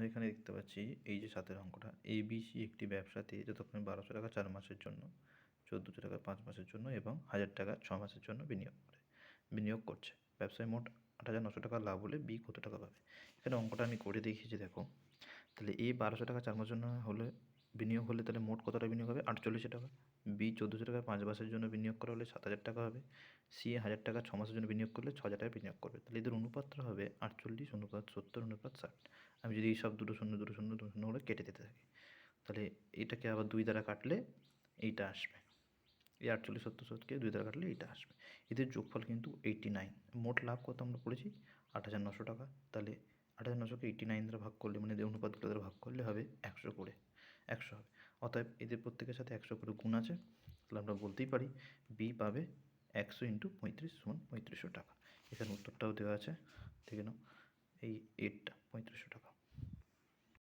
আমরা এখানে দেখতে পাচ্ছি এই যে 7 অঙ্কটা, ABC একটি ব্যবসাতে যতক্ষণ 1200 টাকা 4 মাসের জন্য, 1400 টাকা 5 মাসের জন্য এবং 1000 টাকা 6 মাসের জন্য বিনিয়োগ করছে। ব্যবসায় মোট 8,900 টাকা লাভ হলে B কত টাকা পাবে? এখানে অঙ্কটা আমি করে দেখিয়েছি দেখো। তাহলে A 1200 টাকা 4 মাসের জন্য হলে বিনিয়োগ হলে তাহলে মোট কত টাকা বিনিয়োগ হবে? 48 টাকা। B 1400 টাকা 5 মাসের জন্য বিনিয়োগ করা হলে 7,000 টাকা হবে। C 1000 টাকা 6 মাসের জন্য বিনিয়োগ করলে 6,000 টাকা বিনিয়োগ করবে। তাহলে এদের অনুপাতটা হবে 48 অনুপাত 70 অনুপাত 60। আমি যদি এই সব দুটো শূন্য করে কেটে দিতে থাকি, তাহলে এটাকে আবার 2 দ্বারা কাটলে এইটা আসবে। এই 48 70 70কে 2 দ্বারা কাটলে এইটা আসবে। এদের যোগফল কিন্তু 89। মোট লাভ কত আমরা পড়েছি? 8,900 টাকা। তাহলে 8,900কে 89 দ্বারা ভাগ করলে, মানে এদের অনুপাতগুলো দ্বারা ভাগ করলে হবে 100 করে, 100 হবে। অতএব এদের প্রত্যেকের সাথে 100 করে গুণ আছে। তাহলে আমরা বলতেই পারি বি পাবে 100 × 35 = 3500 টাকা। এখানে উত্তরটাও দেওয়া আছে, দেখে নাও, এই এরটা 3500 টাকা।